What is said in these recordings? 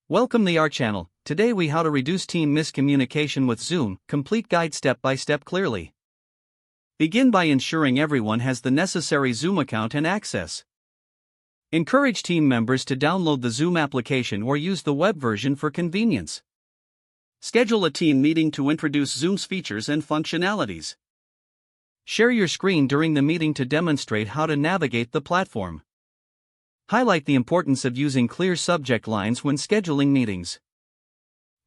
Welcome to our channel. Today we how to reduce team miscommunication with Zoom, complete guide step by step clearly. Begin by ensuring everyone has the necessary Zoom account and access. Encourage team members to download the Zoom application or use the web version for convenience. Schedule a team meeting to introduce Zoom's features and functionalities. Share your screen during the meeting to demonstrate how to navigate the platform. Highlight the importance of using clear subject lines when scheduling meetings.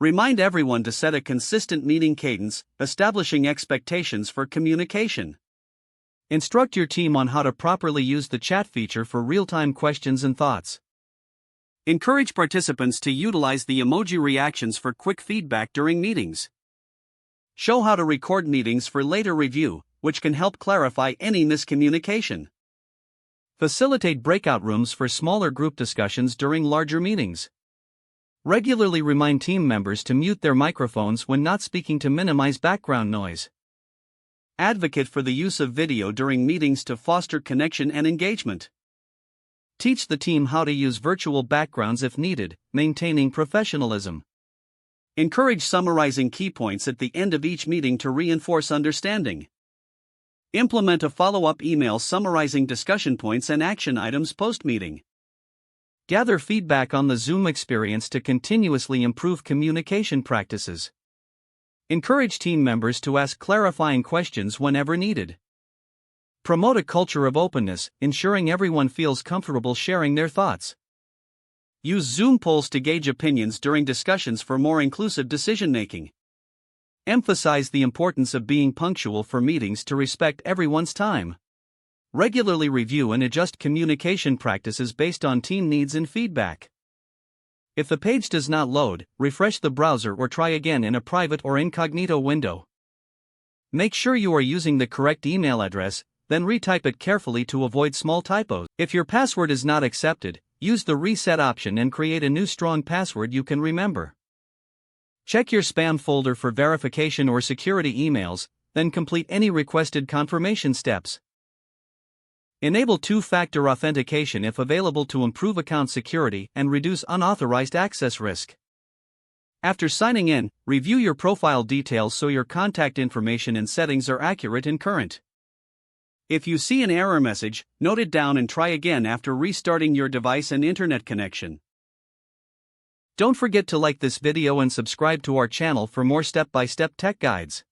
Remind everyone to set a consistent meeting cadence, establishing expectations for communication. Instruct your team on how to properly use the chat feature for real-time questions and thoughts. Encourage participants to utilize the emoji reactions for quick feedback during meetings. Show how to record meetings for later review, which can help clarify any miscommunication. Facilitate breakout rooms for smaller group discussions during larger meetings. Regularly remind team members to mute their microphones when not speaking to minimize background noise. Advocate for the use of video during meetings to foster connection and engagement. Teach the team how to use virtual backgrounds if needed, maintaining professionalism. Encourage summarizing key points at the end of each meeting to reinforce understanding. Implement a follow-up email summarizing discussion points and action items post-meeting. Gather feedback on the Zoom experience to continuously improve communication practices. Encourage team members to ask clarifying questions whenever needed. Promote a culture of openness, ensuring everyone feels comfortable sharing their thoughts. Use Zoom polls to gauge opinions during discussions for more inclusive decision-making. Emphasize the importance of being punctual for meetings to respect everyone's time. Regularly review and adjust communication practices based on team needs and feedback. If the page does not load, refresh the browser or try again in a private or incognito window. Make sure you are using the correct email address, then retype it carefully to avoid small typos. If your password is not accepted, use the reset option and create a new strong password you can remember. Check your spam folder for verification or security emails, then complete any requested confirmation steps. Enable two-factor authentication if available to improve account security and reduce unauthorized access risk. After signing in, review your profile details so your contact information and settings are accurate and current. If you see an error message, note it down and try again after restarting your device and internet connection. Don't forget to like this video and subscribe to our channel for more step-by-step tech guides.